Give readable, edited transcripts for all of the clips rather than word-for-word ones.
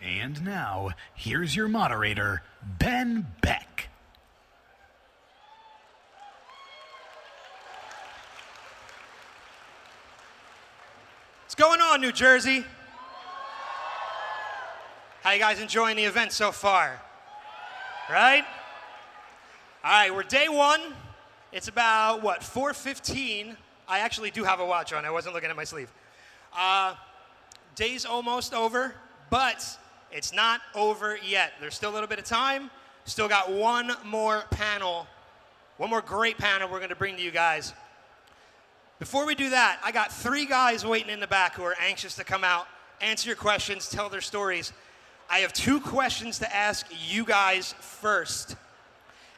And now, here's your moderator, Ben Beck. What's going on, New Jersey? How you guys enjoying the event so far? Right? All right, we're day one. It's about, 4:15. I actually do have a watch on. I wasn't looking at my sleeve. Day's almost over, but it's not over yet. There's still a little bit of time. Still got one more great panel we're going to bring to you guys. Before we do that, I got 3 guys waiting in the back who are anxious to come out, answer your questions, tell their stories. I have 2 questions to ask you guys first.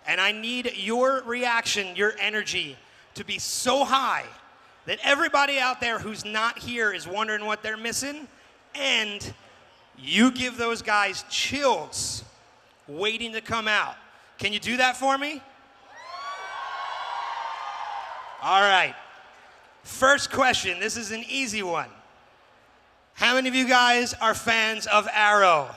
And I need your reaction, your energy, to be so high that everybody out there who's not here is wondering what they're missing, and you give those guys chills waiting to come out. Can you do that for me? All right. First question, this is an easy one. How many of you guys are fans of Arrow?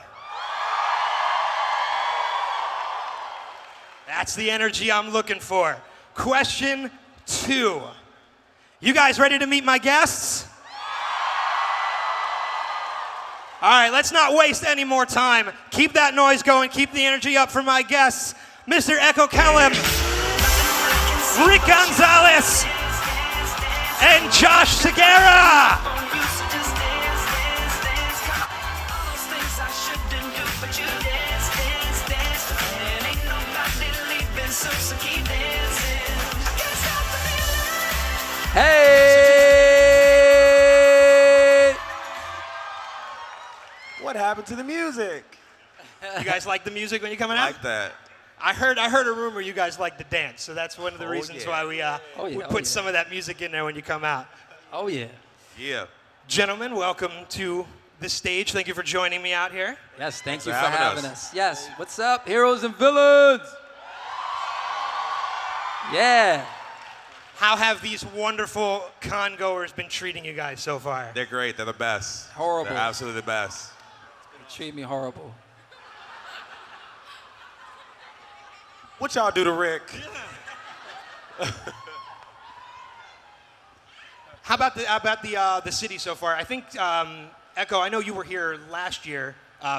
That's the energy I'm looking for. Question 2. You guys ready to meet my guests? All right, let's not waste any more time. Keep that noise going. Keep the energy up for my guests. Mr. Kellum, Rick Gonzales, and Josh Segara. Hey! What happened to the music? You guys like the music when you're coming out? Like that. I heard a rumor you guys like to dance, so that's one of the reasons why we put some of that music in there when you come out. Oh, yeah. Yeah. Gentlemen, welcome to the stage. Thank you for joining me out here. Yes, thank you for for having having us. us. Yes, what's up, heroes and villains? Yeah. How have these wonderful con-goers been treating you guys so far? They're great. They're the best. Horrible. They're absolutely the best. They treat me horrible. What y'all do to Rick? How about the city so far? I think Echo, I know you were here last year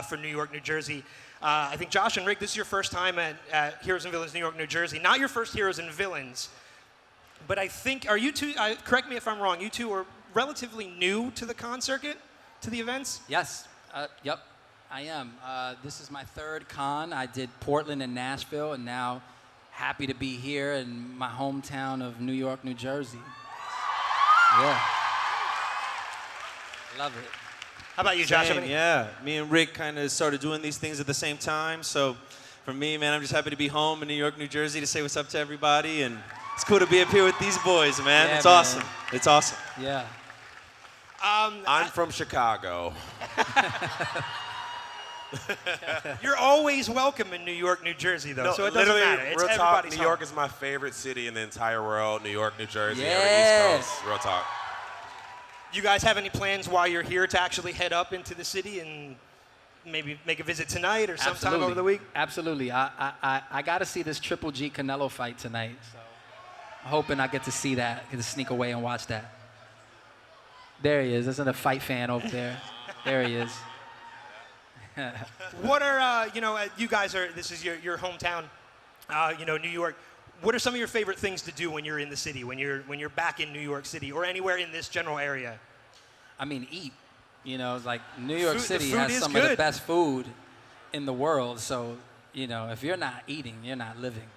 for New York, New Jersey. I think Josh and Rick, this is your first time at Heroes and Villains, New York, New Jersey. Not your first Heroes and Villains, but I think, are you two, correct me if I'm wrong, you two are relatively new to the con circuit, to the events? Yes, yep, I am. This is my 3rd con. I did Portland and Nashville, and now happy to be here in my hometown of New York, New Jersey. Yeah. Love it. How about you, Josh? Same, yeah. Me and Rick kind of started doing these things at the same time. So for me, man, I'm just happy to be home in New York, New Jersey to say what's up to everybody. And it's cool to be up here with these boys, man. Yeah, It's man. awesome. It's awesome. Yeah. I'm from Chicago. You're always welcome in New York, New Jersey, though, so it doesn't literally, matter. It's real talk, everybody's New home. York is my favorite city in the entire world. New York, New Jersey, every Yes. East Coast. Real talk. You guys have any plans while you're here to actually head up into the city and maybe make a visit tonight or sometime over the week? Absolutely. I got to see this Triple G Canelo fight tonight. So I'm hoping I get to see that, get to sneak away and watch that. There he is. There's a fight fan over there. There he is. What are, you guys are, this is your hometown, New York. What are some of your favorite things to do when you're in the city, when you're back in New York City or anywhere in this general area? I mean, eat. It's like New York The City food has is some of the good. best food in the world. So, if you're not eating, you're not living.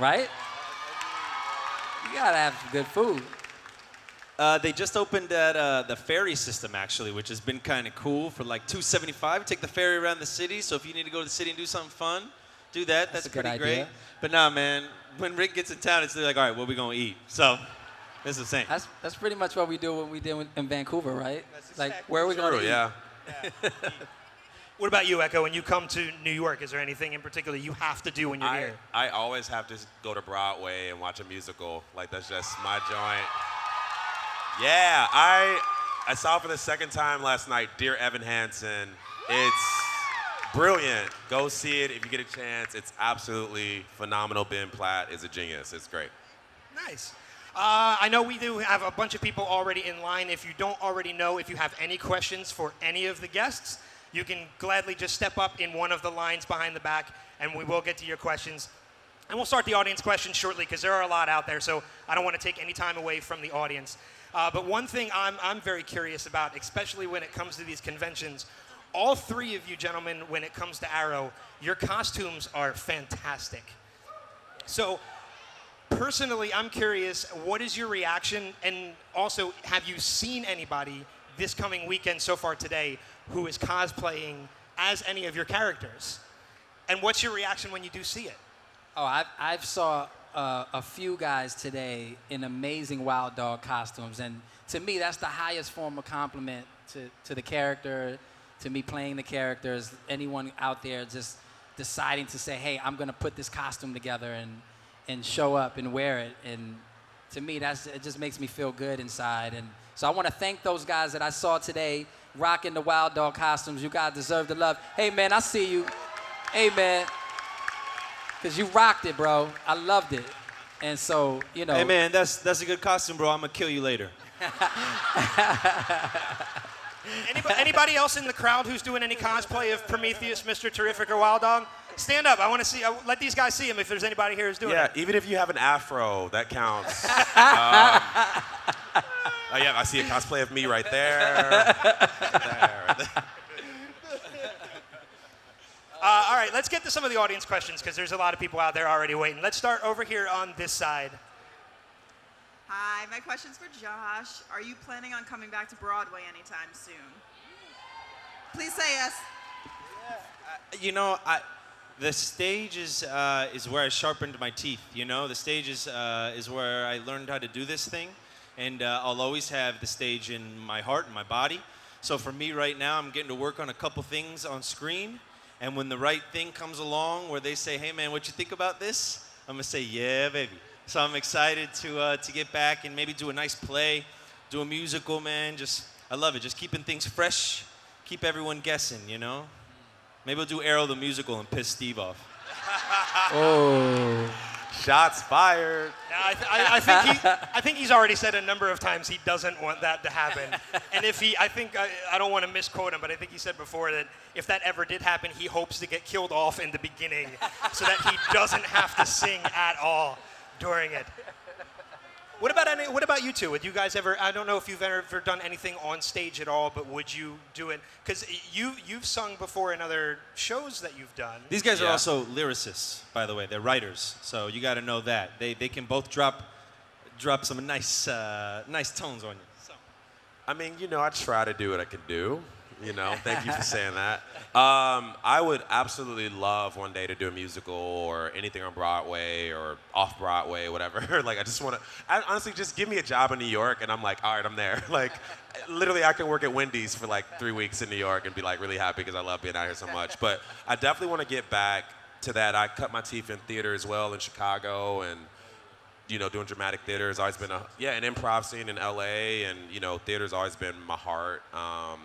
Right? You gotta have some good food. They just opened at the ferry system, actually, which has been kind of cool for like $2.75. Take the ferry around the city. So if you need to go to the city and do something fun, do that. That's a good pretty idea. great. But nah, man, when Rick gets in town, it's like, all right, what we going to eat? So that's the same. That's pretty much what we did in Vancouver, right? That's Like, exactly where are we going True, to eat? yeah. What about you, Echo? When you come to New York, is there anything in particular you have to do when you're here? I always have to go to Broadway and watch a musical. Like, that's just my joint. Yeah, I saw for the second time last night Dear Evan Hansen. It's brilliant. Go see it if you get a chance. It's absolutely phenomenal. Ben Platt is a genius. It's great. Nice. I know we do have a bunch of people already in line. If you don't already know, if you have any questions for any of the guests, you can gladly just step up in one of the lines behind the back, and we will get to your questions. And we'll start the audience questions shortly because there are a lot out there, so I don't want to take any time away from the audience. But one thing I'm very curious about, especially when it comes to these conventions, all three of you gentlemen, when it comes to Arrow, your costumes are fantastic. So personally, I'm curious, what is your reaction? And also, have you seen anybody this coming weekend so far today who is cosplaying as any of your characters? And what's your reaction when you do see it? Oh, I've saw a few guys today in amazing Wild Dog costumes, and to me, that's the highest form of compliment to the character, to me playing the characters. Anyone out there just deciding to say, hey, I'm gonna put this costume together and show up and wear it, and to me, it just makes me feel good inside. And so I want to thank those guys that I saw today rocking the Wild Dog costumes. You guys deserve the love. Hey, man, I see you. Hey, man. Because you rocked it, bro. I loved it. And so, you know. Hey, man, that's a good costume, bro. I'm going to kill you later. Anybody else in the crowd who's doing any cosplay of Prometheus, Mr. Terrific, or Wild Dog? Stand up. I want to see. Let these guys see him if there's anybody here who's doing it. Yeah, even if you have an afro, that counts. Yeah, I see a cosplay of me right there. Right there. All right, let's get to some of the audience questions because there's a lot of people out there already waiting. Let's start over here on this side. Hi, my question's for Josh. Are you planning on coming back to Broadway anytime soon? Please say yes. You know, the stage is where I sharpened my teeth. You know, the stage is where I learned how to do this thing, and I'll always have the stage in my heart and my body. So for me right now, I'm getting to work on a couple things on screen, and when the right thing comes along, where they say, "Hey man, what you think about this?" I'm gonna say, "Yeah, baby." So I'm excited to get back and maybe do a nice play, do a musical, man. I love it. Just keeping things fresh, keep everyone guessing. You know. Maybe we'll do Arrow the musical and piss Steve off. Oh. Shots fired. I think he's already said a number of times he doesn't want that to happen. And if I don't want to misquote him, but I think he said before that if that ever did happen, he hopes to get killed off in the beginning so that he doesn't have to sing at all during it. What about you two? Would you guys ever? I don't know if you've ever done anything on stage at all, but would you do it? Because you've sung before in other shows that you've done. These guys are Yeah. also lyricists, by the way. They're writers, so you got to know that they can both drop some nice tones on you. So. I mean, you know, I try to do what I can do. You know, thank you for saying that. I would absolutely love one day to do a musical or anything on Broadway or off Broadway, whatever. Like, I just want to, honestly, just give me a job in New York and I'm like, all right, I'm there. Like, literally, I can work at Wendy's for like 3 weeks in New York and be like really happy because I love being out here so much. But I definitely want to get back to that. I cut my teeth in theater as well in Chicago, and you know, doing dramatic theater has always been an improv scene in LA, and you know, theater's always been my heart,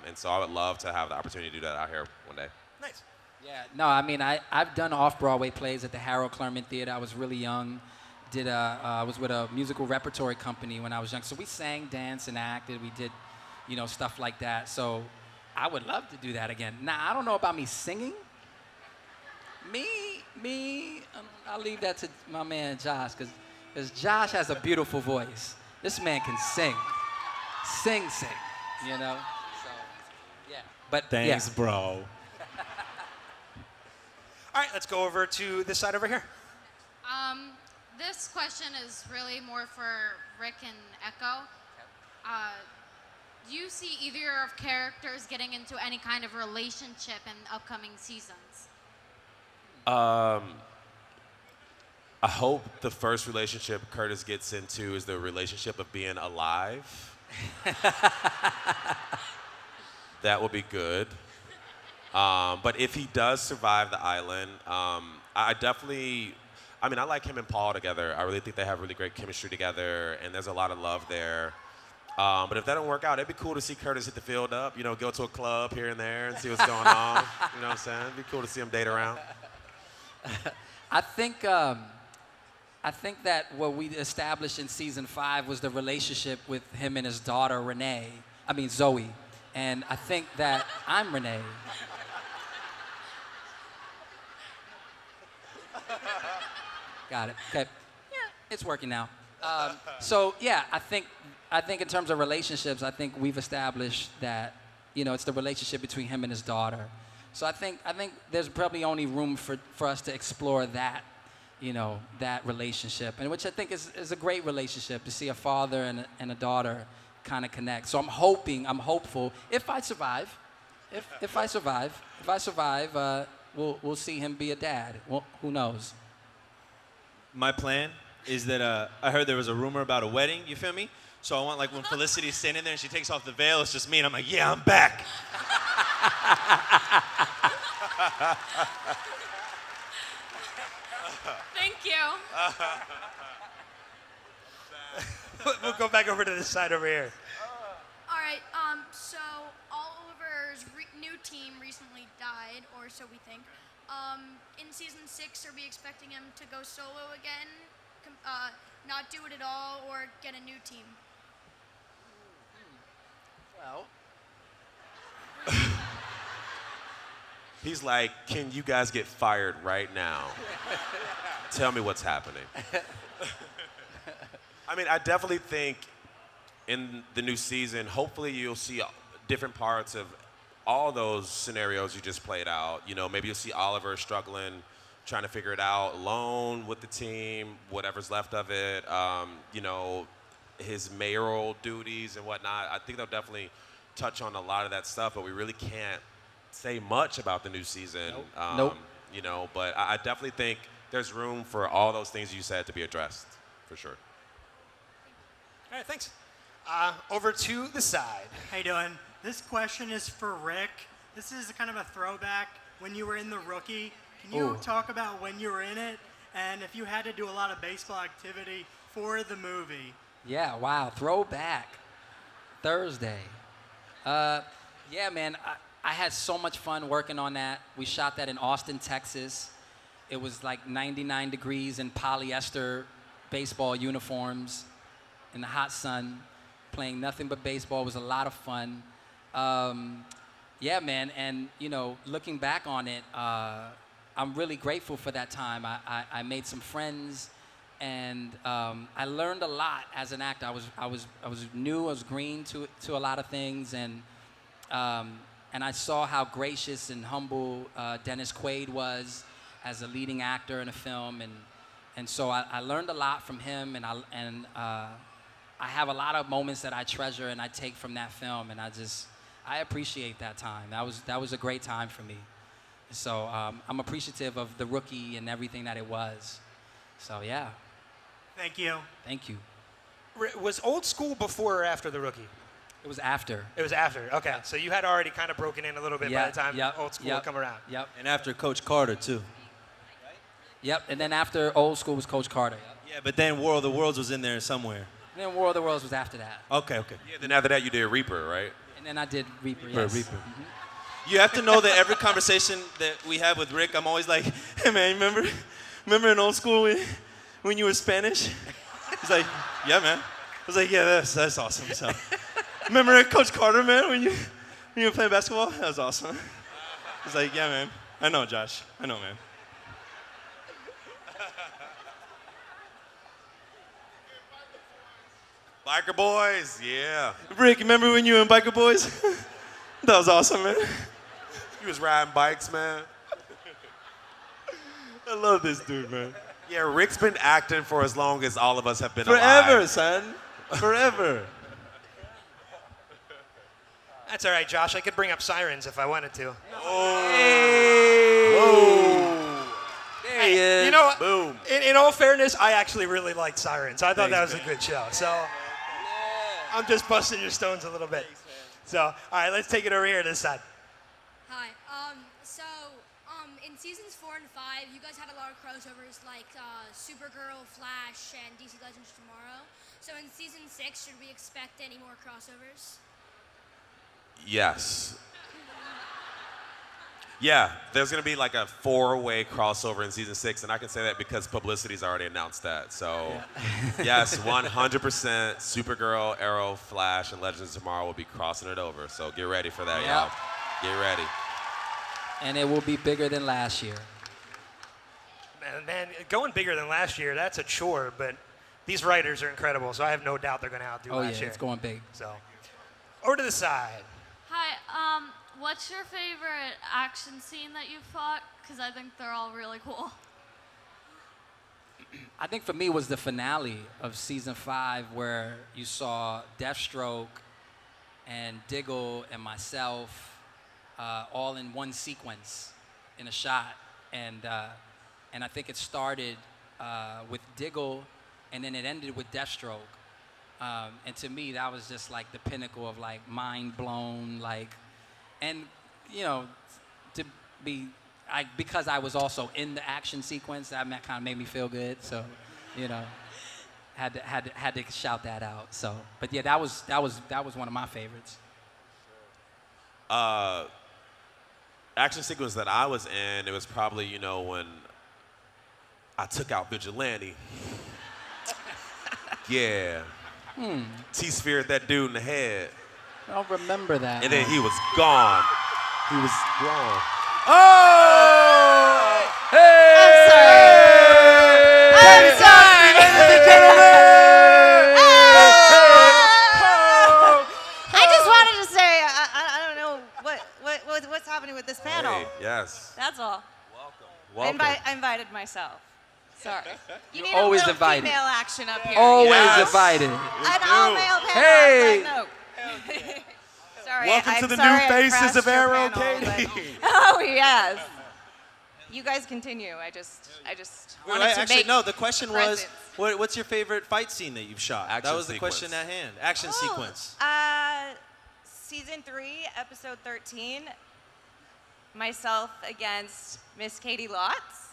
and so I would love to have the opportunity to do that out here one day. Nice. Yeah, no, I mean, I've done off-Broadway plays at the Harold Clurman Theater. I was really young. I was with a musical repertory company when I was young. So we sang, danced, and acted. We did, you know, stuff like that. So I would love to do that again. Now, I don't know about me singing. I'll leave that to my man Josh, because Josh has a beautiful voice. This man can sing, you know? So, yeah. But, Thanks, yeah. bro. All right, let's go over to this side over here. This question is really more for Rick and Echo. Do you see either of characters getting into any kind of relationship in upcoming seasons? I hope the first relationship Curtis gets into is the relationship of being alive. That will be good. But if he does survive the island, I like him and Paul together. I really think they have really great chemistry together, and there's a lot of love there. But if that don't work out, it'd be cool to see Curtis hit the field up, go to a club here and there and see what's going on. You know what I'm saying? It'd be cool to see him date around. I think that what we established in season 5 was the relationship with him and his daughter Zoe, and I think that I'm Renee. Got it. Okay. Yeah, it's working now. So yeah, I think in terms of relationships, I think we've established that it's the relationship between him and his daughter. So I think there's probably only room for us to explore that, that relationship, and which I think is a great relationship to see a father and a daughter kind of connect. So I'm hopeful. If I survive, we'll see him be a dad. Well, who knows? My plan is that I heard there was a rumor about a wedding. You feel me? So I want like when Felicity's standing there and she takes off the veil, it's just me, and I'm like, yeah, I'm back. Thank you. We'll go back over to this side over here. All right, so Oliver's new team recently died, or so we think. In season 6, are we expecting him to go solo again, not do it at all, or get a new team? Well, He's like, can you guys get fired right now? Tell me what's happening. I mean, I definitely think in the new season, hopefully you'll see different parts of all those scenarios you just played out. Maybe you'll see Oliver struggling, trying to figure it out alone with the team, whatever's left of it, his mayoral duties and whatnot. I think they'll definitely touch on a lot of that stuff, but we really can't say much about the new season. Nope. But I definitely think there's room for all those things you said to be addressed, for sure. All right, thanks. Over to the side. How you doing? This question is for Rick. This is kind of a throwback when you were in The Rookie. Can you talk about when you were in it and if you had to do a lot of baseball activity for the movie? yeah, wow, throwback Thursday. Yeah, man, I had so much fun working on that. We shot that in Austin, Texas. It was like 99 degrees in polyester baseball uniforms in the hot sun, playing nothing but baseball. It was a lot of fun. Yeah, man, and looking back on it, I'm really grateful for that time. I made some friends, and I learned a lot as an actor. I was new, I was green to a lot of things, and I saw how gracious and humble Dennis Quaid was as a leading actor in a film, and so I learned a lot from him, and I have a lot of moments that I treasure and I take from that film, and I appreciate that time. That was a great time for me. So I'm appreciative of The Rookie and everything that it was. So yeah. Thank you. Thank you. Was Old School before or after The Rookie? It was after. It was after. Okay, so you had already kind of broken in a little bit by the time Old School would come around. Yep. And after Coach Carter, too. Yep. And then after Old School was Coach Carter. Yeah, but then War of the Worlds was in there somewhere. And then War of the Worlds was after that. Okay. Yeah, then after that you did Reaper, right? And then I did Reaper. Yes. Reaper. You have to know that every conversation that we have with Rick, I'm always like, hey, man, remember in Old School when you were Spanish? He's like, yeah, man. I was like, yeah, that's awesome. So, remember Coach Carter, man, when you were playing basketball? That was awesome. He's like, yeah, man. I know, Josh. I know, man. Biker Boys, yeah. Rick, remember when you were in Biker Boys? That was awesome, man. You was riding bikes, man. I love this dude, man. Yeah, Rick's been acting for as long as all of us have been Forever, alive. son. Forever. That's all right, Josh. I could bring up Sirens if I wanted to. There he is. You know what? Boom. In all fairness, I actually really liked Sirens. I thought that was a good show. So I'm just busting your stones a little bit. So, all right, let's take it over here to this side. Hi. So, in seasons 4 and 5, you guys had a lot of crossovers like Supergirl, Flash, and DC Legends Tomorrow. So in season 6, should we expect any more crossovers? Yes. Yeah, there's gonna be like a 4-way crossover in season 6, and I can say that because publicity's already announced that. So, yes, 100%. Supergirl, Arrow, Flash, and Legends of Tomorrow will be crossing it over. So get ready for that, y'all. Get ready. And it will be bigger than last year. Man, going bigger than last year, that's a chore, but these writers are incredible, so I have no doubt they're going to outdo last year. It's going big. So, over to the side. Hi, what's your favorite action scene that you've fought? Because I think they're all really cool. I think for me was the finale of season 5 where you saw Deathstroke and Diggle and myself all in one sequence in a shot. And I think it started with Diggle and then it ended with Deathstroke. And to me, that was just like the pinnacle of like mind blown, like, and you know, to be, because I was also in the action sequence, that kind of made me feel good. So, you know, had to shout that out. So, but yeah, that was one of my favorites. Action sequence that I was in, it was probably, you know, when I took out Vigilante. Yeah. T-sphered that dude in the head. I don't remember that. And then he was gone. He was gone. Oh! Hey! I'm sorry. Ladies and gentlemen! I just wanted to say, I don't know what's happening with this panel. Hey, yes. That's all. Welcome. I invited myself. Sorry. You need always a little invited. female action up here. Always Yes. invited. An all-male panel. Hey. No. Sorry. Welcome I'm to the sorry new I faces crashed of your Arrow, panel, Katie. but- Oh yes. You guys continue. I just wanted to Actually, make no. The question was, presence. what's your favorite fight scene that you've shot? Action That was the sequence. question at hand. Action sequence. Season 3, episode 13. Myself against Miss Katie Lotz.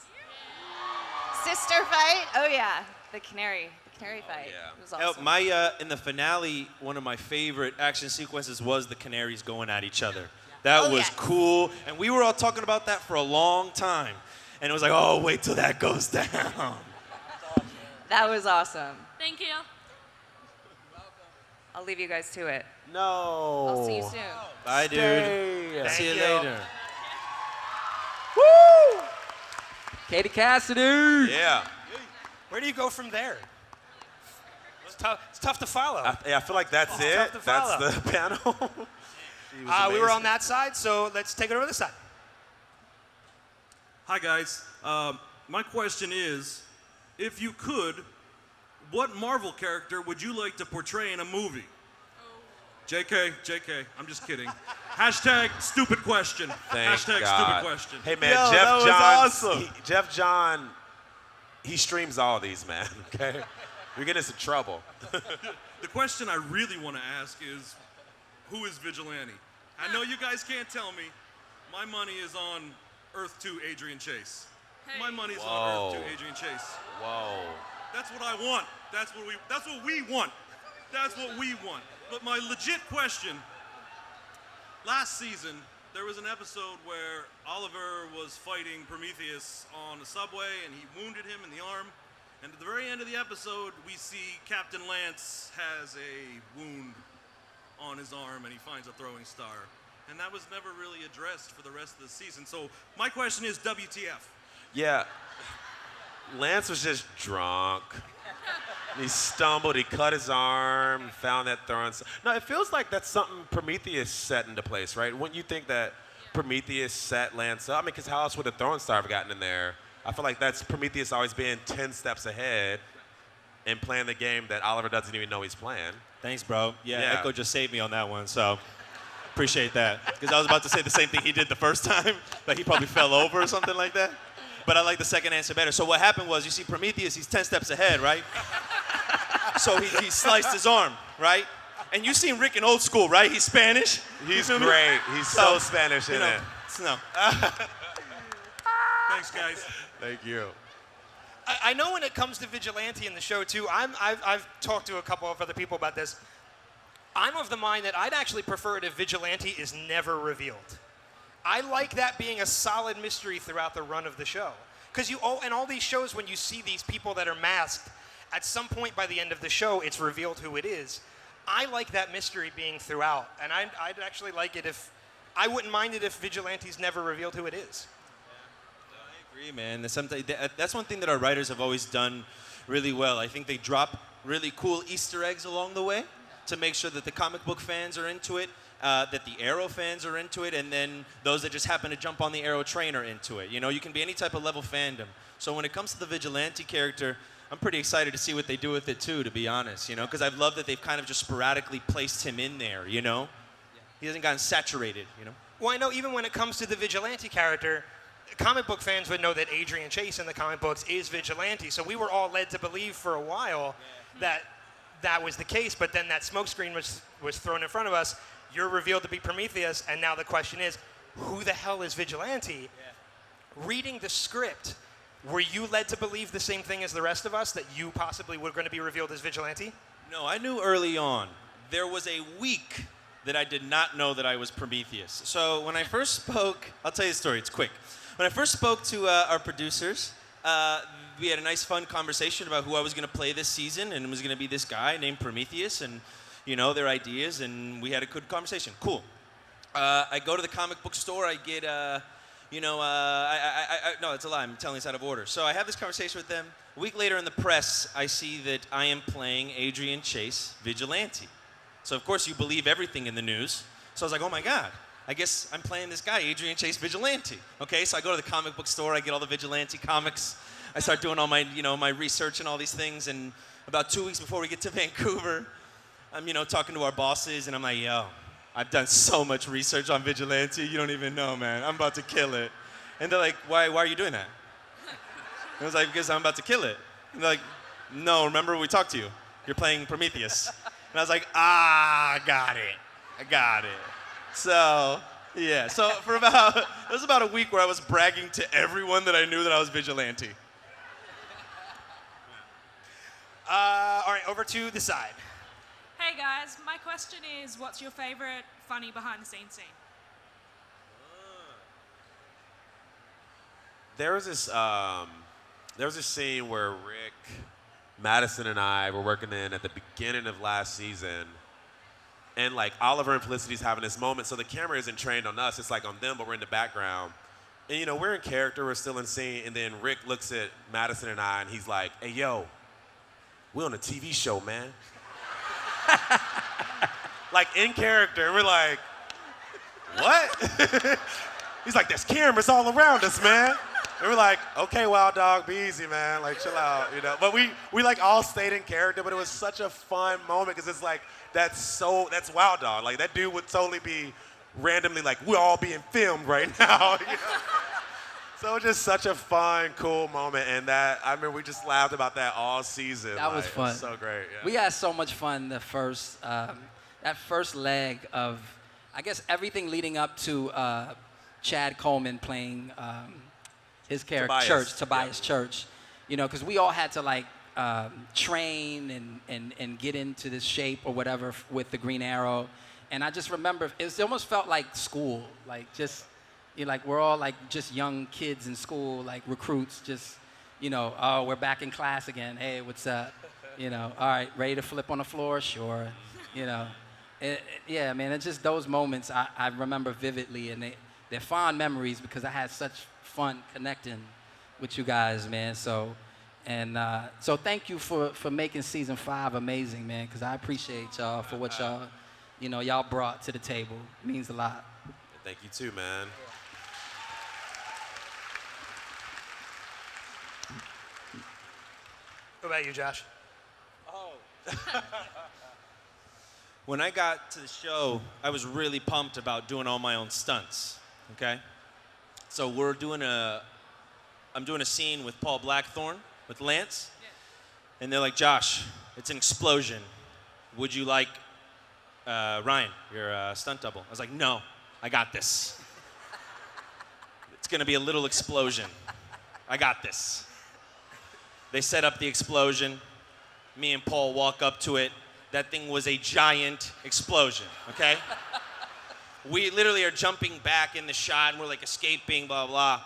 Sister fight. Oh yeah, the canary fight. yeah. It was awesome. In the finale, one of my favorite action sequences was the canaries going at each other. That Oh, was yes. cool, and we were all talking about that for a long time. And it was like, oh, wait till that goes down. That was awesome. Thank you. I'll leave you guys to it. No. I'll see you soon. Bye, dude. Stay. See you Thank you. later. Woo! Katie Cassidy. Yeah. Where do you go from there? It's tough to follow. I feel like that's it. tough to follow. That's the panel. We were on that side, so let's take it over to this side. Hi, guys. My question is, if you could, what Marvel character would you like to portray in a movie? JK, I'm just kidding. Hashtag stupid question. Thank Hashtag God. stupid question. Hey man, Yo, Jeff that was John. awesome. Jeff John, he streams all these, man. Okay, you're getting us in trouble. The question I really want to ask is, who is Vigilante? I know you guys can't tell me. My money is on Earth 2 Adrian Chase. My money's on Earth 2 Adrian Chase. Whoa. That's what I want. That's what we want. That's what we want. But my legit question, last season, there was an episode where Oliver was fighting Prometheus on a subway and he wounded him in the arm. And at the very end of the episode, we see Captain Lance has a wound on his arm and he finds a throwing star. And that was never really addressed for the rest of the season. So my question is, WTF? Yeah. Lance was just drunk. He stumbled, he cut his arm, found that throwing star. No, it feels like that's something Prometheus set into place, right? Wouldn't you think that Prometheus set Lance up? I mean, because how else would a throwing star have gotten in there? I feel like that's Prometheus always being 10 steps ahead and playing the game that Oliver doesn't even know he's playing. Thanks, bro. Yeah, Yeah. Echo just saved me on that one, so appreciate that. Because I was about to say the same thing he did the first time, like he probably fell over or something like that. But I like the second answer better. So what happened was, you see Prometheus, he's 10 steps ahead, right? So he sliced his arm, right? And you seen Rick in Old School, right? He's Spanish. He's You feel me? great. He's so Spanish in you know, it. No. Thanks, guys. Thank you. I know when it comes to Vigilante in the show, too, I've talked to a couple of other people about this. I'm of the mind that I'd actually prefer it if Vigilante is never revealed. I like that being a solid mystery throughout the run of the show. Because in all these shows, when you see these people that are masked, at some point by the end of the show, it's revealed who it is. I like that mystery being throughout, and I'd actually like it if, I wouldn't mind it if Vigilante's never revealed who it is. I agree, man. That's one thing that our writers have always done really well. I think they drop really cool Easter eggs along the way to make sure that the comic book fans are into it, that the Arrow fans are into it, and then those that just happen to jump on the Arrow train are into it. You know, you can be any type of level fandom. So when it comes to the Vigilante character, I'm pretty excited to see what they do with it too, to be honest, you know, because I've loved that they've kind of just sporadically placed him in there, you know? Yeah. He hasn't gotten saturated, you know? Well, I know even when it comes to the Vigilante character, comic book fans would know that Adrian Chase in the comic books is Vigilante, so we were all led to believe for a while that was the case, but then that smokescreen was thrown in front of us. You're revealed to be Prometheus, and now the question is, who the hell is Vigilante? Yeah. Reading the script, were you led to believe the same thing as the rest of us, that you possibly were going to be revealed as Vigilante? No, I knew early on. There was a week that I did not know that I was Prometheus. So when I first spoke, I'll tell you the story, it's quick. When I first spoke to our producers, we had a nice fun conversation about who I was going to play this season, and it was going to be this guy named Prometheus, and you know, their ideas, and we had a good conversation. Cool. I go to the comic book store, I get no, it's a lie. I'm telling this out of order. So I have this conversation with them. A week later in the press, I see that I am playing Adrian Chase, Vigilante. So of course you believe everything in the news. So I was like, oh my God, I guess I'm playing this guy, Adrian Chase, Vigilante. Okay, so I go to the comic book store, I get all the Vigilante comics. I start doing all my, my research and all these things. And about 2 weeks before we get to Vancouver, I'm, talking to our bosses, and I'm like, yo, I've done so much research on Vigilante, you don't even know, man. I'm about to kill it. And they're like, why are you doing that? And I was like, because I'm about to kill it. And they're like, no, remember we talked to you. You're playing Prometheus. And I was like, I got it. So, yeah. So it was about a week where I was bragging to everyone that I knew that I was Vigilante. All right, over to the side. Hey guys, my question is, what's your favorite funny behind-the-scenes scene? There was this scene where Rick, Madison, and I were working in at the beginning of last season, and like Oliver and Felicity's having this moment, so the camera isn't trained on us, it's like on them, but we're in the background. And we're in character, we're still in scene, and then Rick looks at Madison and I, and he's like, hey, yo, we're on a TV show, man. Like in character, and we're like, what? He's like, there's cameras all around us, man. And we're like, okay, Wild Dog, be easy, man. Like, chill out, But we like all stayed in character, but it was such a fun moment because it's like, that's Wild Dog. Like, that dude would totally be randomly like, we're all being filmed right now. So it was just such a fun, cool moment, and I remember we just laughed about that all season. That was fun. It was so great. Yeah. We had so much fun the first, that first leg of, I guess, everything leading up to Chad Coleman playing his character, Tobias Church. Because we all had to like train and get into this shape or whatever with the Green Arrow, and I just remember it almost felt like school, like just. Like we're all like just young kids in school, like recruits, just, oh, we're back in class again. Hey, what's up? All right, ready to flip on the floor? Sure. Yeah, man, it's just those moments I remember vividly, and they're fond memories because I had such fun connecting with you guys, man. So thank you for making season 5 amazing, man, because I appreciate y'all for what y'all brought to the table. It means a lot. Thank you too, man. What about you, Josh? Oh. When I got to the show, I was really pumped about doing all my own stunts, okay? So I'm doing a scene with Paul Blackthorne, with Lance, and they're like, Josh, it's an explosion. Would you like Ryan, your stunt double? I was like, no, I got this. It's gonna be a little explosion. I got this. They set up the explosion. Me and Paul walk up to it. That thing was a giant explosion, okay? We literally are jumping back in the shot, and we're like escaping, blah, blah.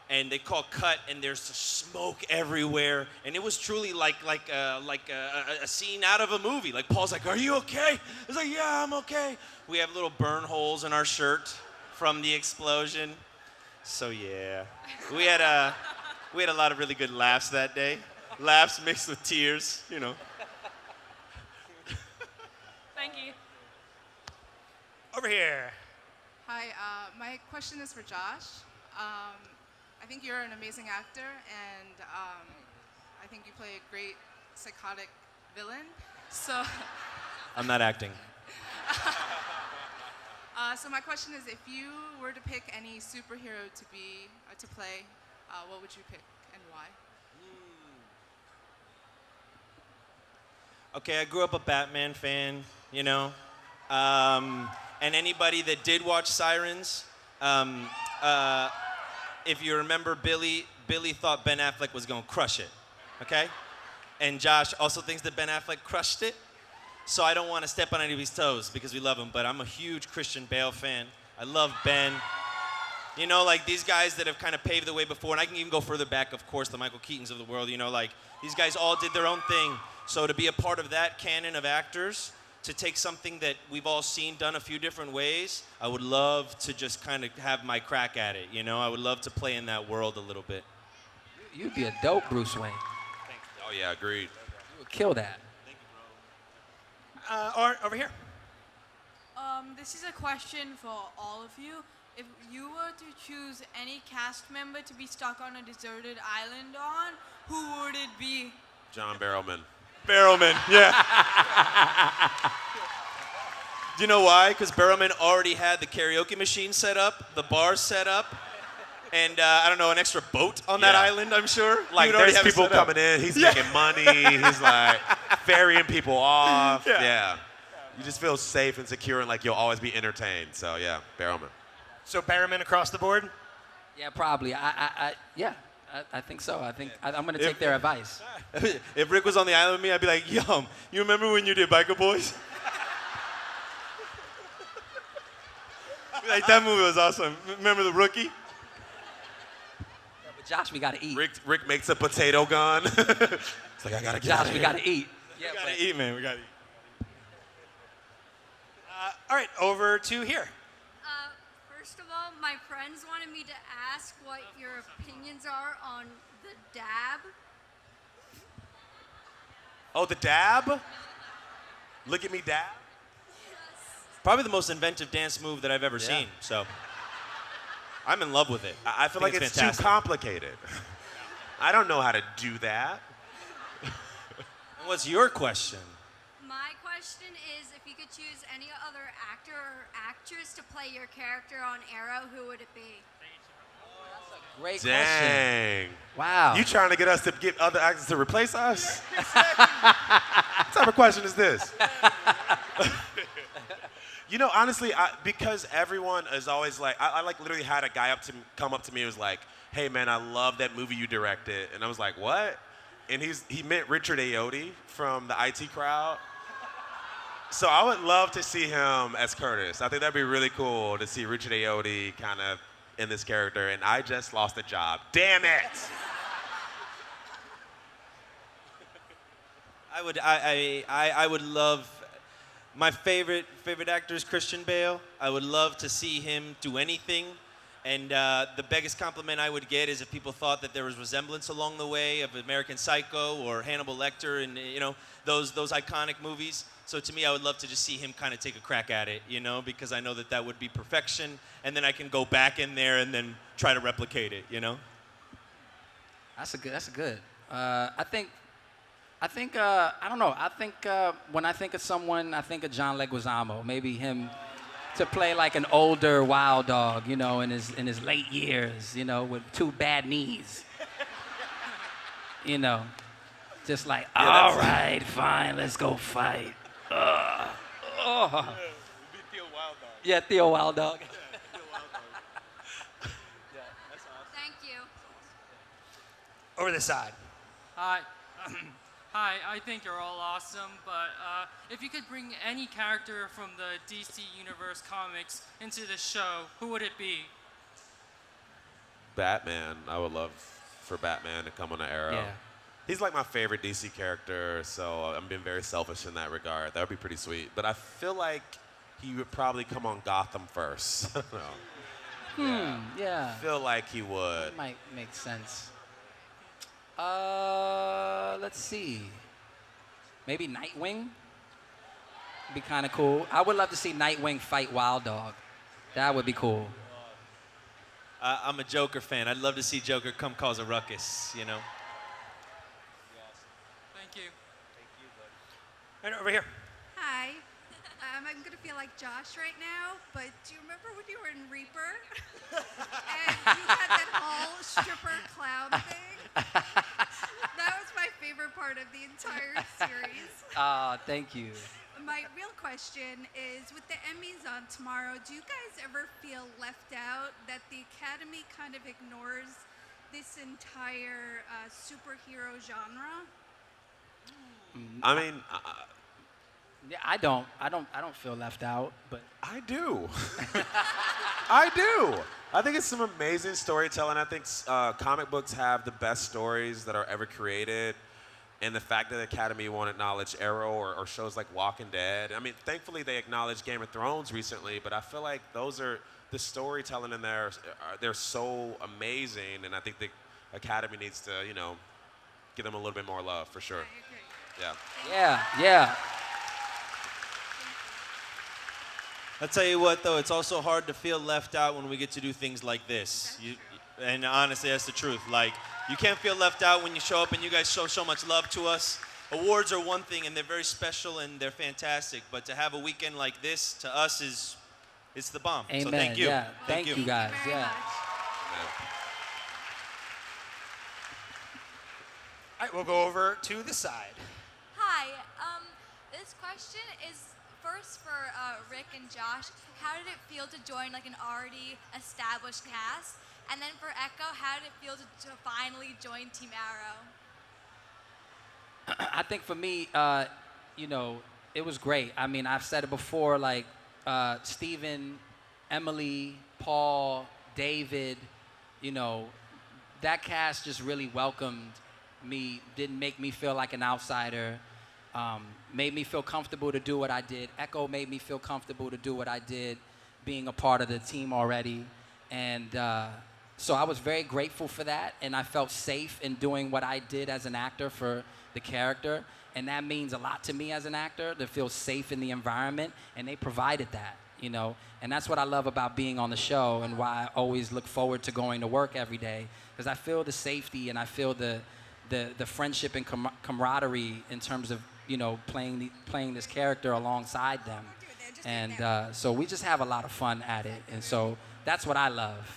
And they call cut, and there's smoke everywhere. And it was truly like a scene out of a movie. Like, Paul's like, "Are you okay?" I was like, "Yeah, I'm okay." We have little burn holes in our shirt from the explosion. So yeah, we had a lot of really good laughs that day. Laughs mixed with tears, you know. Thank you. Over here. Hi, my question is for Josh. I think you're an amazing actor, and I think you play a great psychotic villain. So, I'm not acting. so my question is, if you were to pick any superhero to play, what would you pick and why? Okay, I grew up a Batman fan, you know. And anybody that did watch Sirens, if you remember Billy thought Ben Affleck was gonna crush it, okay? And Josh also thinks that Ben Affleck crushed it. So I don't want to step on any of his toes because we love him, but I'm a huge Christian Bale fan. I love Ben. You know, like these guys that have kind of paved the way before, and I can even go further back, of course, the Michael Keatons of the world, you know, like these guys all did their own thing. So to be a part of that canon of actors, to take something that we've all seen done a few different ways, I would love to just kind of have my crack at it, you know? I would love to play in that world a little bit. You'd be a dope Bruce Wayne. Oh yeah, agreed. You would kill that. Or over here. This is a question for all of you. If you were to choose any cast member to be stuck on a deserted island on, who would it be? John Barrowman. Barrowman, yeah. Do you know why? Because Barrowman already had the karaoke machine set up, the bar set up, and I don't know, an extra boat on that island, I'm sure. Like, there's people coming in, he's making money, he's like ferrying people off. Yeah. You just feel safe and secure and like you'll always be entertained. So yeah, Barrowman. So Barrowman across the board? Yeah, probably. I think so. I'm going to take their advice. If Rick was on the island with me, I'd be like, "Yo, you remember when you did Biker Boys?" Like, that movie was awesome. Remember The Rookie? Yeah, but Josh, we got to eat. Rick makes a potato gun. It's like, I got to get Josh, out of we here. got to eat. Yeah, we gotta eat, man. We gotta eat. All right, over to here. First of all, my friends wanted me to ask what your opinions are on the dab. Oh, the dab? Look at me dab? Probably the most inventive dance move that I've ever seen. So I'm in love with it. I feel like it's fantastic. too complicated. I don't know how to do that. And what's your question? My question is, if you could choose any other actor or actress to play your character on Arrow, who would it be? Great Dang. question. Wow. You trying to get us to get other actors to replace us? What type of question is this? You know, honestly, because everyone is always like, I like literally had a guy come up to me and was like, "Hey man, I love that movie you directed." And I was like, "What?" And he meant Richard Ayoade from the IT Crowd. So I would love to see him as Curtis. I think that'd be really cool to see Richard Ayoade kind of in this character, and I just lost a job. Damn it! I would love. My favorite actor is Christian Bale. I would love to see him do anything. And the biggest compliment I would get is if people thought that there was resemblance along the way of American Psycho or Hannibal Lecter and, you know, those iconic movies. So to me, I would love to just see him kind of take a crack at it, you know, because I know that that would be perfection. And then I can go back in there and then try to replicate it, you know? That's a good. I don't know. I think when I think of someone, I think of John Leguizamo. Maybe him to play like an older wild dog, you know, in his late years, you know, with 2 bad knees. You know, just like, all right, fine, let's go fight. Yeah, Theo Wild Dog. Thank you. over this side. Hi. Hi, I think you're all awesome, but if you could bring any character from the DC Universe comics into the show, who would it be? Batman. I would love for Batman to come on the Arrow. Yeah. He's like my favorite DC character, so I'm being very selfish in that regard. That would be pretty sweet. But I feel like he would probably come on Gotham first. Yeah. I feel like he would. That might make sense. Let's see. Maybe Nightwing? Be kind of cool. I would love to see Nightwing fight Wild Dog. That would be cool. I'm a Joker fan. I'd love to see Joker come cause a ruckus, you know? Thank you. Right over here. Hi. I'm going to feel like Josh right now, but do you remember when you were in Reaper? And you had that whole stripper clown thing? That was my favorite part of the entire series. Thank you. My real question is, with the Emmys on tomorrow, do you guys ever feel left out that the Academy kind of ignores this entire superhero genre? I mean, Yeah, I don't feel left out, but I do. I do. I think it's some amazing storytelling. I think comic books have the best stories that are ever created. And the fact that the Academy won't acknowledge Arrow or shows like Walking Dead. I mean, thankfully they acknowledged Game of Thrones recently, but I feel like those are the storytelling in there. They're so amazing, and I think the Academy needs to, give them a little bit more love for sure. Yeah. Yeah. I'll tell you what, though, it's also hard to feel left out when we get to do things like this. And honestly, that's the truth. Like, you can't feel left out when you show up and you guys show so much love to us. Awards are one thing, and they're very special and they're fantastic. But to have a weekend like this, to us, it's the bomb. Amen. So thank you. Yeah. Thank you guys. Very Yeah. much. All right, we'll go over to the side. Hi. This question is first for Rick and Josh. How did it feel to join like an already established cast? And then for Echo, how did it feel to finally join Team Arrow? I think for me, it was great. I mean, I've said it before, like Steven, Emily, Paul, David, that cast just really welcomed me, didn't make me feel like an outsider, made me feel comfortable to do what I did. Echo made me feel comfortable to do what I did, being a part of the team already. And so I was very grateful for that, and I felt safe in doing what I did as an actor for the character. And that means a lot to me as an actor, to feel safe in the environment, and they provided that, And that's what I love about being on the show and why I always look forward to going to work every day, because I feel the safety and I feel the friendship and camaraderie in terms of, playing this character alongside them. And so we just have a lot of fun at it. And so that's what I love.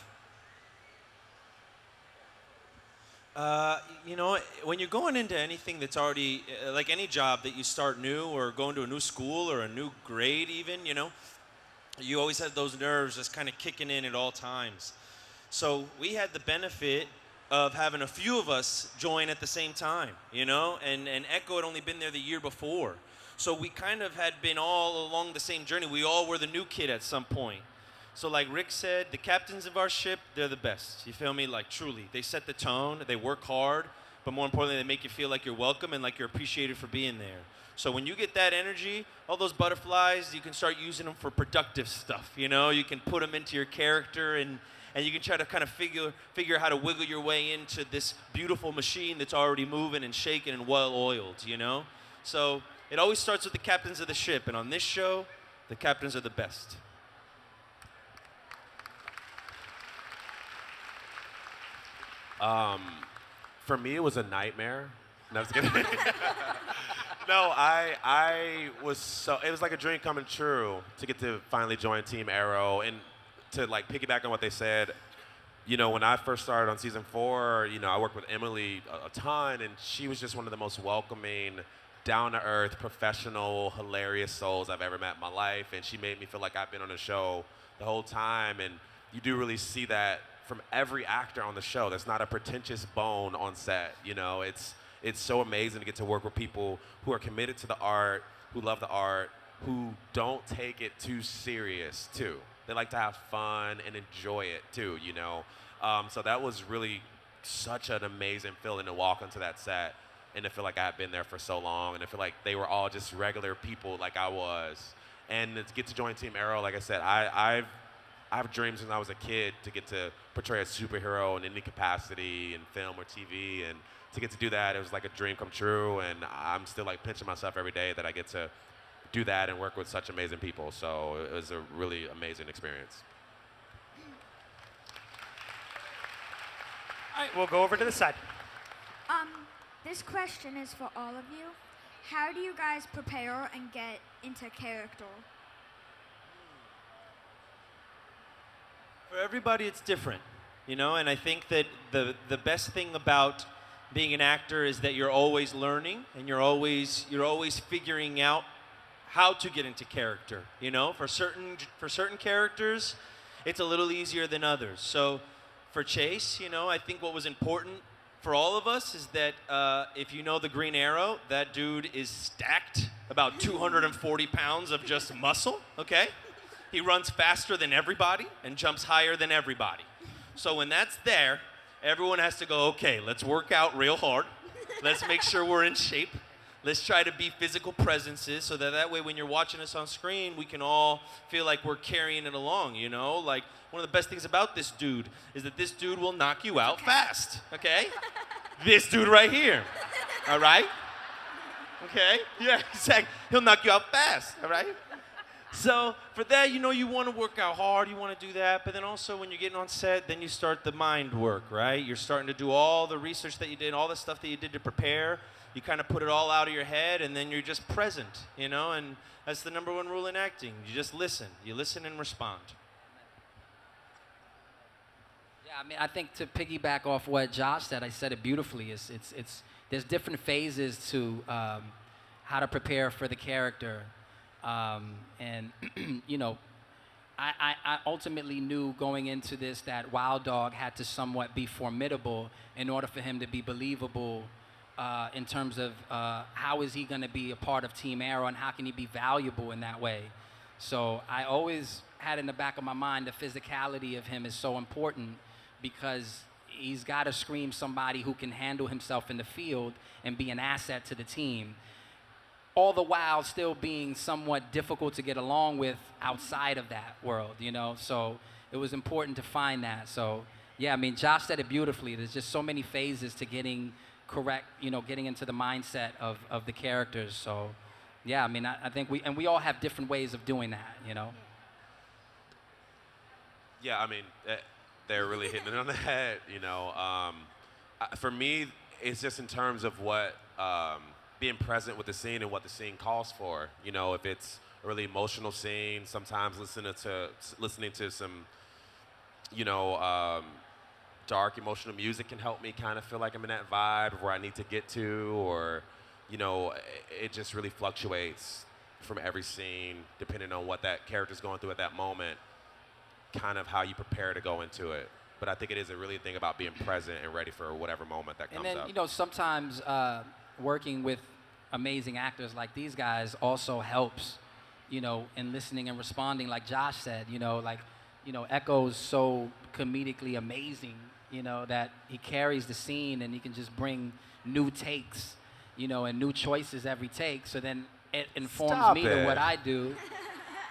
When you're going into anything that's already, like any job that you start new or going to a new school or a new grade even, you always have those nerves just kind of kicking in at all times. So we had the benefit of having a few of us join at the same time, and Echo had only been there the year before. So we kind of had been all along the same journey. We all were the new kid at some point. So like Rick said, the captains of our ship, they're the best. You feel me? Like truly, they set the tone, they work hard, but more importantly, they make you feel like you're welcome and like you're appreciated for being there. So when you get that energy, all those butterflies, you can start using them for productive stuff, You can put them into your character and you can try to kind of figure out how to wiggle your way into this beautiful machine that's already moving and shaking and well-oiled, So it always starts with the captains of the ship, and on this show, the captains are the best. For me, it was a nightmare. No, I was kidding. No, I was it was like a dream coming true to get to finally join Team Arrow. And to like piggyback on what they said, when I first started on season 4, I worked with Emily a ton, and she was just one of the most welcoming, down-to-earth, professional, hilarious souls I've ever met in my life. And she made me feel like I've been on the show the whole time. And you do really see that from every actor on the show. There's not a pretentious bone on set. You know, it's so amazing to get to work with people who are committed to the art, who love the art, who don't take it too serious too. They like to have fun and enjoy it too, you know. So that was really such an amazing feeling to walk onto that set and to feel like I had been there for so long and to feel like they were all just regular people like I was. And to get to join Team Arrow, like I said, I have dreams since I was a kid to get to portray a superhero in any capacity in film or TV, and to get to do that, it was like a dream come true, and I'm still like pinching myself every day that I get to do that and work with such amazing people. So it was a really amazing experience. All right, we'll go over to the side. This question is for all of you. How do you guys prepare and get into character? For everybody, it's different, you know, and I think that the best thing about being an actor is that you're always learning and you're always figuring out how to get into character, you know. For certain characters, it's a little easier than others. So for Chase, you know, I think what was important for all of us is that if you know the Green Arrow, that dude is stacked, about 240 pounds of just muscle, okay? He runs faster than everybody and jumps higher than everybody. So when that's there, everyone has to go, okay, let's work out real hard. Let's make sure we're in shape. Let's try to be physical presences so that way when you're watching us on screen, we can all feel like we're carrying it along, you know? Like, one of the best things about this dude is that this dude will knock you out fast, okay? This dude right here, all right? Okay? Yeah, exactly. He'll knock you out fast, all right? So for that, you know, you want to work out hard, you want to do that, but then also when you're getting on set, then you start the mind work, right? You're starting to do all the research that you did, all the stuff that you did to prepare. You kind of put it all out of your head, and then you're just present, you know? And that's the number one rule in acting. You just listen. You listen and respond. Yeah, I mean, I think to piggyback off what Josh said, I said it beautifully. There's different phases to how to prepare for the character. And, you know, I ultimately knew going into this that Wild Dog had to somewhat be formidable in order for him to be believable in terms of how is he going to be a part of Team Arrow and how can he be valuable in that way. So I always had in the back of my mind the physicality of him is so important because he's got to scream somebody who can handle himself in the field and be an asset to the team, all the while still being somewhat difficult to get along with outside of that world, you know? So it was important to find that. So, yeah, I mean, Josh said it beautifully. There's just so many phases to getting correct, you know, getting into the mindset of the characters. So, yeah, I mean, I think we all have different ways of doing that, you know? Yeah, I mean, they're really hitting it on the head, you know. For me, it's just in terms of what being present with the scene and what the scene calls for. You know, if it's a really emotional scene, sometimes listening to some, you know, dark emotional music can help me kind of feel like I'm in that vibe where I need to get to, or, you know, it just really fluctuates from every scene depending on what that character's going through at that moment, kind of how you prepare to go into it. But I think it is a really thing about being present and ready for whatever moment that comes up. And then, you know, sometimes working with amazing actors like these guys also helps, you know, in listening and responding. Like Josh said, you know, like, you know, Echo's so comedically amazing, you know, that he carries the scene and he can just bring new takes, you know, and new choices every take. So then it informs me to what I do,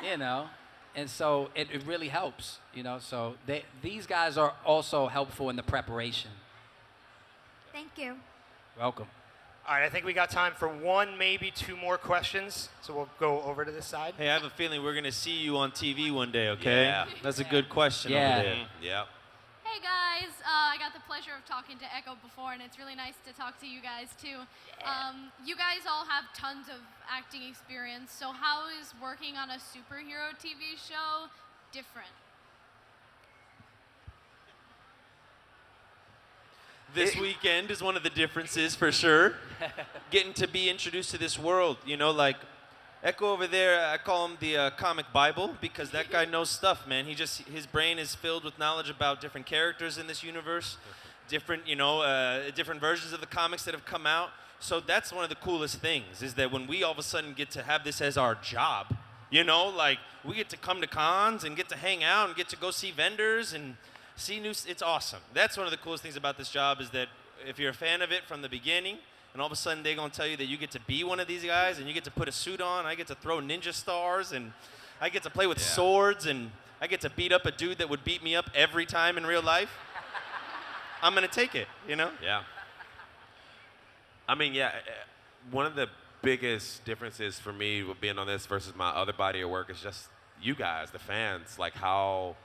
you know. And so it really helps, you know. So these guys are also helpful in the preparation. Thank you. Welcome. All right, I think we got time for one, maybe two more questions. So we'll go over to this side. Hey, I have a feeling we're going to see you on TV one day, okay? Yeah. That's a good question over there. Yep. Hey guys, I got the pleasure of talking to Echo before, and it's really nice to talk to you guys too. You guys all have tons of acting experience, so how is working on a superhero TV show different? This weekend is one of the differences for sure. Getting to be introduced to this world, you know, like Echo over there, I call him the comic Bible because that guy knows stuff, man. His brain is filled with knowledge about different characters in this universe, different versions of the comics that have come out. So that's one of the coolest things is that when we all of a sudden get to have this as our job, like we get to come to cons and get to hang out and get to go see vendors and see it's awesome. That's one of the coolest things about this job is that if you're a fan of it from the beginning, and all of a sudden they're going to tell you that you get to be one of these guys and you get to put a suit on. I get to throw ninja stars and I get to play with swords and I get to beat up a dude that would beat me up every time in real life. I'm going to take it, Yeah. I mean, one of the biggest differences for me with being on this versus my other body of work is just you guys, the fans, like how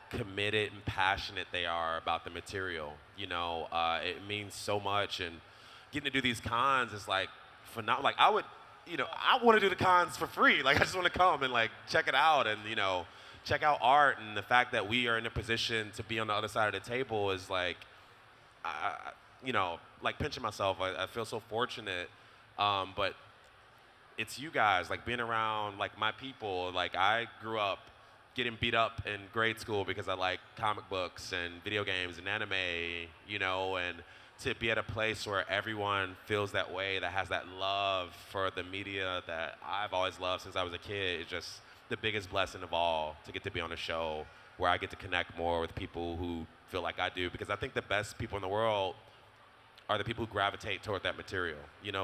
committed and passionate they are about the material. It means so much, and getting to do these cons is like phenomenal. Like I want to do the cons for free. Like I just want to come and like check it out and check out art, and the fact that we are in a position to be on the other side of the table is like, like pinching myself. I feel so fortunate, but it's you guys, like being around like my people. Like I grew up getting beat up in grade school because I like comic books and video games and anime, and to be at a place where everyone feels that way, that has that love for the media that I've always loved since I was a kid, is just the biggest blessing of all, to get to be on a show where I get to connect more with people who feel like I do, because I think the best people in the world are the people who gravitate toward that material.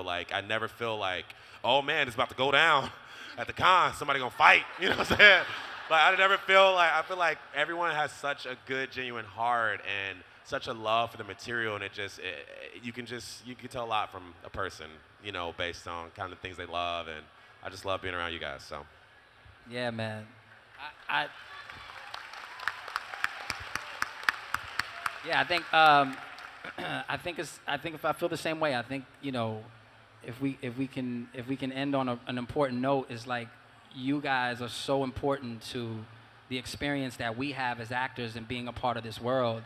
Like I never feel like, oh man, it's about to go down at the con, somebody gonna fight, what I'm saying? Like I never feel like, I feel like everyone has such a good, genuine heart and such a love for the material, and you can tell a lot from a person, based on kind of things they love, and I just love being around you guys. So, yeah, man, I think I think if I feel the same way, I think if we can end on an important note, is like you guys are so important to the experience that we have as actors and being a part of this world.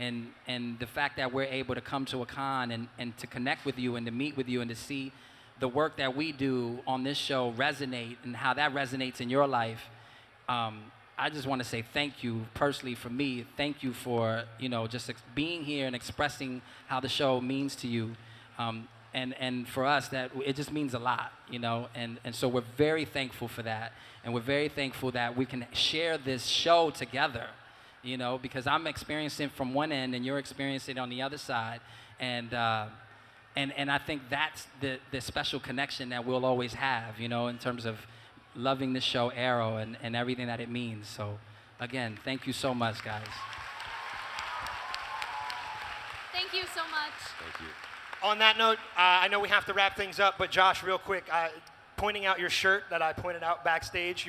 And the fact that we're able to come to a con and to connect with you and to meet with you and to see the work that we do on this show resonate and how that resonates in your life, I just want to say thank you personally for me. Thank you for just being here and expressing how the show means to you, and for us that it just means a lot, and so we're very thankful for that, and we're very thankful that we can share this show together. Because I'm experiencing it from one end and you're experiencing it on the other side. And I think that's the special connection that we'll always have, in terms of loving the show Arrow and everything that it means. So, again, thank you so much, guys. Thank you so much. Thank you. On that note, I know we have to wrap things up, but Josh, real quick, pointing out your shirt that I pointed out backstage,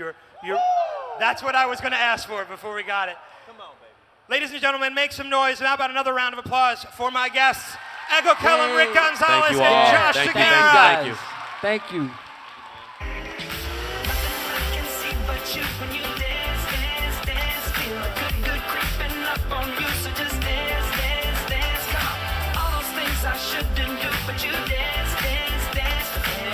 that's what I was going to ask for before we got it. Come on, baby. Ladies and gentlemen, make some noise. How about another round of applause for my guests, Echo Kellum, Rick Gonzales, and Josh Segara. Thank you. When you dance, feel a good creeping up on you. So